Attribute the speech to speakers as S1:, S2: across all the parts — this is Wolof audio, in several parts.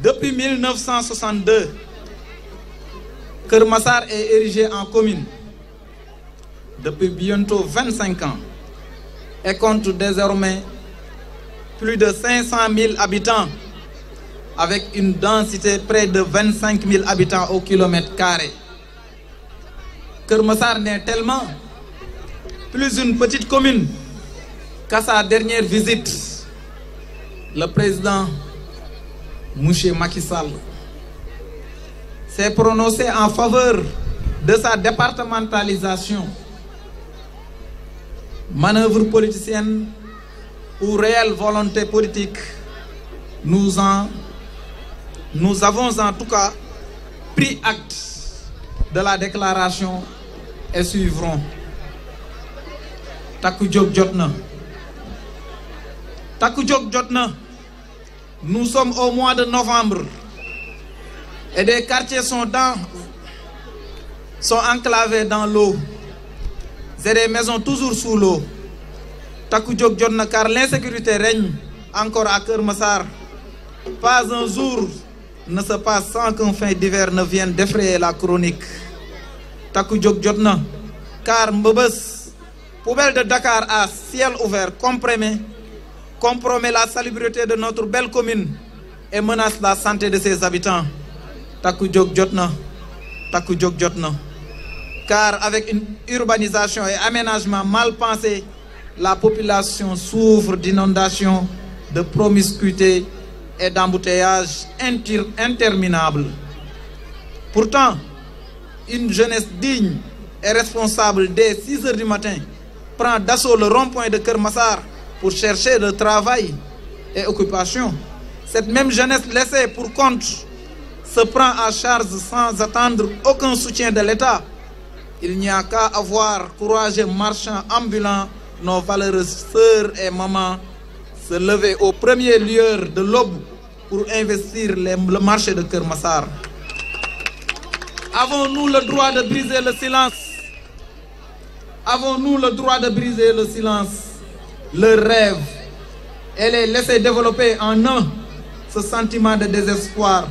S1: Depuis 1962, Keur Massar est érigé en commune. Depuis bientôt 25 ans, et compte désormais plus de 500 000 habitants, avec une densité près de 25 000 habitants au kilomètre carré. Keur Massar n'est tellement plus une petite commune qu'à sa dernière visite, le président M. Macky Sall s'est prononcé en faveur de sa départementalisation. Manœuvre politicienne ou réelle volonté politique, nous avons en tout cas pris acte de la déclaration et suivrons. Takku Jóg Jotna. Takku Jóg Jotna. Nous sommes au mois de novembre et des quartiers sont enclavés dans l'eau. C'est des maisons toujours sous l'eau. Takku Jóg Jotna, car l'insécurité règne encore à Keur Massar. Pas un jour ne se passe sans qu'un fait divers ne vienne défrayer la chronique. Takku Jóg Jotna, car Mbeubeuss, poubelle de Dakar à ciel ouvert, compromet la salubrité de notre belle commune et menace la santé de ses habitants. Takku Jóg Jotna, Takku Jóg Jotna. Car avec une urbanisation et aménagement mal pensé, la population souffre d'inondations, de promiscuité et d'embouteillages interminables. Pourtant, une jeunesse digne et responsable dès 6 heures du matin prend d'assaut le rond-point de Keur Massar pour chercher de travail et occupation. Cette même jeunesse laissée pour compte se prend en charge sans attendre aucun soutien de l'État. Il n'y a qu'à avoir courageux marchands ambulants, nos valeureuses sœurs et mamans, se lever au premier lueur de l'aube pour investir le marché de Keur Massar. Avons-nous le droit de briser le silence? Avons-nous le droit de briser le silence, leur rêve, et les laisser développer en eux ce sentiment de désespoir?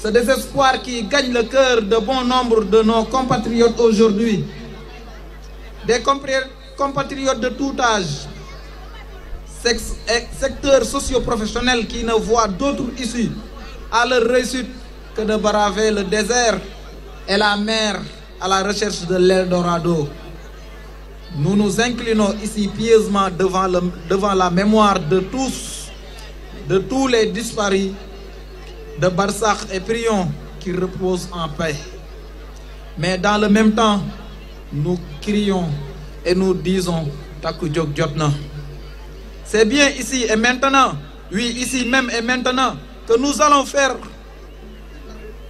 S1: Ce désespoir qui gagne le cœur de bon nombre de nos compatriotes aujourd'hui. Des compatriotes de tout âge, secteurs socio-professionnels qui ne voient d'autre issue à leur réussite que de braver le désert et la mer à la recherche de l'Eldorado. Nous nous inclinons ici pieusement devant la mémoire de tous les disparus de Barsakh et prions qu'ils reposent en paix. Mais dans le même temps, nous crions et nous disons Takku Jóg Jotna. C'est bien ici et maintenant, oui, ici même et maintenant, que nous allons faire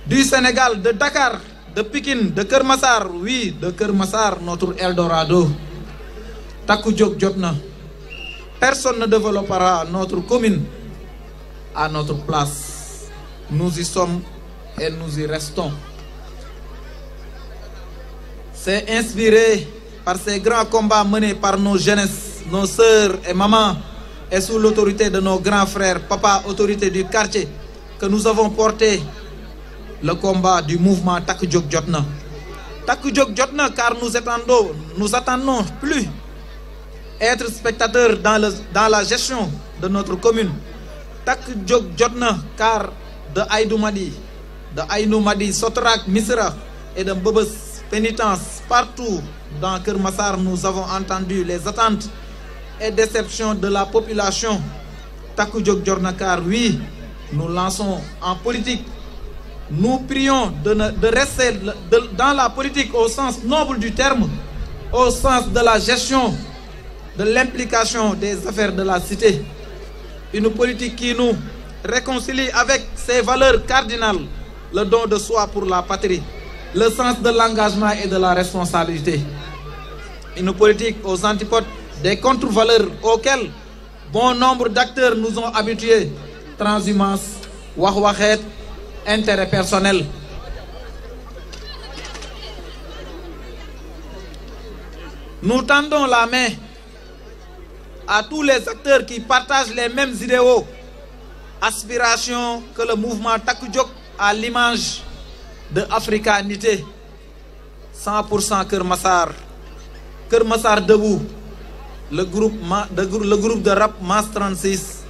S1: du Sénégal, de Dakar, de Pikine, de Keur Massar, oui, de Keur Massar, notre Eldorado. Takku Jóg Jotna. Personne ne développera notre commune à notre place. Nous y sommes et nous y restons. C'est inspiré par ces grands combats menés par nos jeunesses, nos sœurs et mamans, et sous l'autorité de nos grands frères, papa, autorité du quartier, que nous avons porté le combat du mouvement Takku Jóg Jotna. Takku Jóg Jotna, car nous attendons plus être spectateurs dans la gestion de notre commune. Takku Jóg Jotna, car de Aïnou Madi, Sotrac, Missirah et de Mbeubeuss pénitence, partout dans Keur Massar, nous avons entendu les attentes et déceptions de la population. Takku Jóg Jotna, car oui, nous lançons en politique. Nous prions de rester dans la politique au sens noble du terme, au sens de la gestion, de l'implication des affaires de la cité. Une politique qui nous réconcilie avec ses valeurs cardinales, le don de soi pour la patrie, le sens de l'engagement et de la responsabilité. Une politique aux antipodes des contre-valeurs auxquelles bon nombre d'acteurs nous ont habitués: transhumance, wax-waxeet, intérêt personnel. Nous tendons la main à tous les acteurs qui partagent les mêmes idéaux aspiration que le mouvement Takku Jóg à l'image de Africanité 100% Kër Massar. Kër Massar debout, le groupe de rap Mass 36.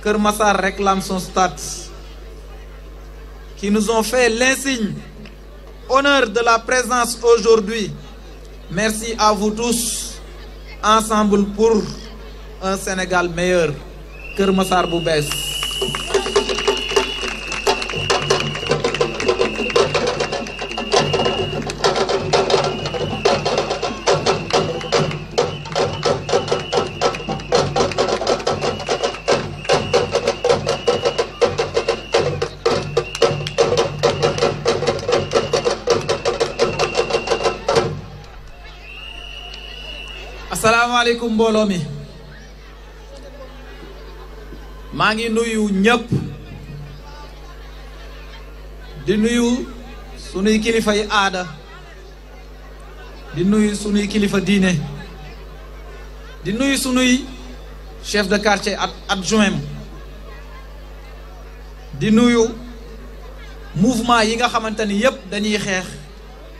S1: Kër Massar réclame son statut, qui nous ont fait l'insigne honneur de la présence aujourd'hui. Merci à vous tous, ensemble pour un Sénégal meilleur. Kër Massar bu bees. Asalaamaaleykum mbooloo mi maa ngi nuyu ñëpp di nuyu sunuy kilifa yi aada di nuyu sunuy kilifa diine di nuyu sunuy chef de quartier adjoint di nuyu mouvement yi nga xamante ni yëpp dañuy xeex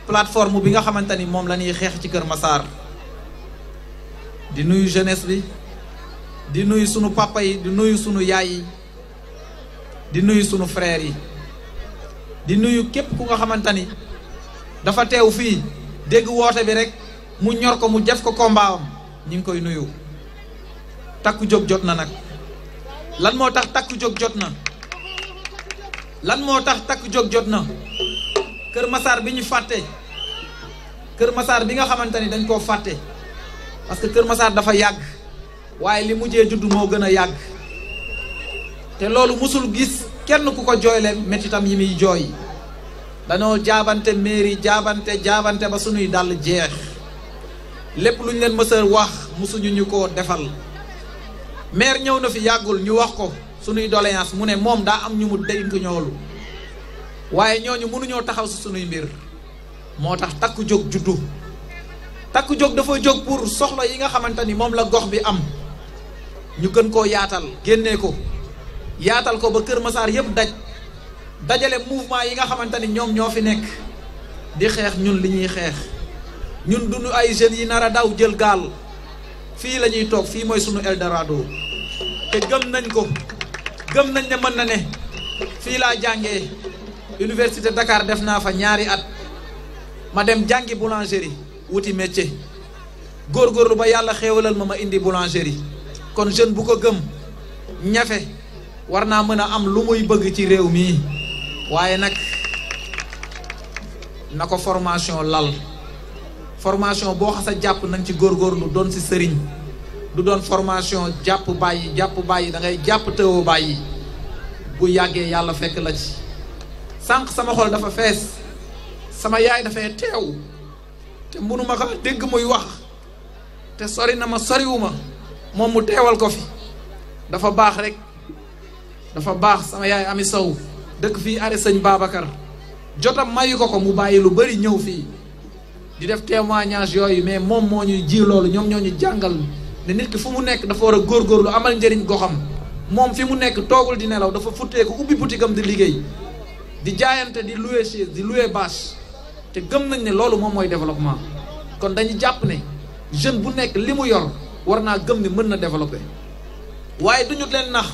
S1: plateforme bi nga xamante ni moom la ñuy xeex ci Kër Massar. di nuyu jeunesse bi di nuyu sunu papa yi di nuyu sunu yaay yi di nuyu sunu frères yi di nuyu képp ku nga xamante ni dafa teew fii dégg woote bi rek mu ñor ko mu def ko combat am ñu ngi koy nuyu. Takku Jóg jot na nag lan moo tax Takku Jóg jot na lan moo tax Takku Jóg jot na Kër Massar bi ñu fàtte Kër Massar bi nga xamante ni dañ koo fàtte. parce que Kër Massar dafa yàgg waaye li mujjee juddu moo gën a yàgg te loolu musul gis kenn ku ko jooyle mettitam yi muy jooy dañoo jaabante mairie jaabante ba sunuy dàll jeex lépp lu ñu leen mësa wax musuñu ñu ko defal. maire ñëw na fi yàggul ñu wax ko sunuy doléance mu ne moom daa am ñu mu dénk ñoolu waaye ñooñu mënuñoo taxaw si sunuy mbir moo tax Takku Jóg juddu. Takku Jóg dafa jóg pour soxla yi nga xamante ni moom la gox bi am ñu gën koo yaatal génnee ko yaatal ko ba Kër Massar yëpp dajale mouvement yi nga xamante ni ñoom ñoo fi nekk di xeex ñun li ñuy xeex ñun duñu ay jeunes yi nar a daw jël gaal fii la ñuy toog fii mooy sunu Eldorado te gëm nañ ko gëm nañ ne mën na ne fii laa jàngee Université Dakar def naa fa ñaari at ma dem jàngi boulangerie wuti métier góorgóorlu ba yàlla xéewalal ma indi boulangerie kon jeune bu ko gëm ñafe war naa mën a am lu muy bëgg ci réew mii waaye nag na ko formation lal formation boo xasa jàpp nañ ci góorgóorlu doon si sëriñ du doon formation jàpp bàyyi da ngay jàpp tëwoo bàyyi bu yàggee yàlla fekk la ci sànq sama xol dafa fees sama yaay dafay teew te mënuma ko dégg muy wax te sori na ma soriwuma moom mu teewal ko fi dafa baax rek dafa baax sama yaay Ami Sow dëkk fii are sëñ Babacar jotam mayu ko mu bàyyi lu bari ñëw fii di def témoignage yooyu mais moom moo ñuy ji loolu ñoom ñoo ñu jàngal ne nit ki fu mu nekk dafa war a góorgóorlu amal njëriñ goxam moom fi mu nekk toogul di nelaw dafa futteeku ubbi boutique am di liggéey di jaayante di louer chaise di louer bâche te gëm nañ ne loolu moom mooy développement kon dañu jàpp ne jeune bu nekk li mu yor war naa gëm ne mën na développer waaye duñu leen nax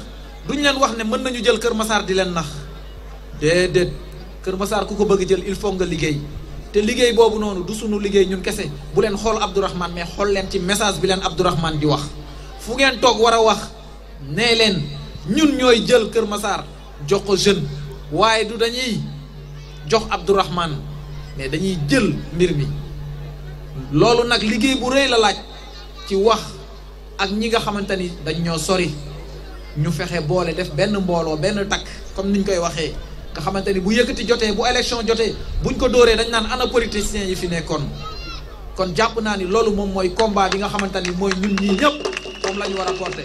S1: duñu leen wax ne mën nañu jël Kër Massar di leen nax déedéet Kër Massar ku ko bëgg jël il faut nga liggéey te liggéey boobu noonu du sunu liggéey ñun kese bu leen xool Abdourahmane mais xool leen ci message bi leen Abdourahmane di wax fu ngeen toog war a wax nee leen ñun ñooy jël Kër Massar jox ko jeune waaye du dañuy jox Abdourahmane mais dañuy jël mbir mi loolu nag liggéey bu rëy la laaj ci wax ak ñi nga xamante ni dañ ñoo sori ñu fexe boole def benn mbooloo benn takk comme niñ koy waxee nga xamante ni bu yëkkati jotee bu élection jotee buñ ko dóoree dañ naan ana politiciens yi fi nekkoon kon jàpp naa ni loolu moom mooy combat bi nga xamante ni mooy ñun ñii ñëpp moom la ñu war a porter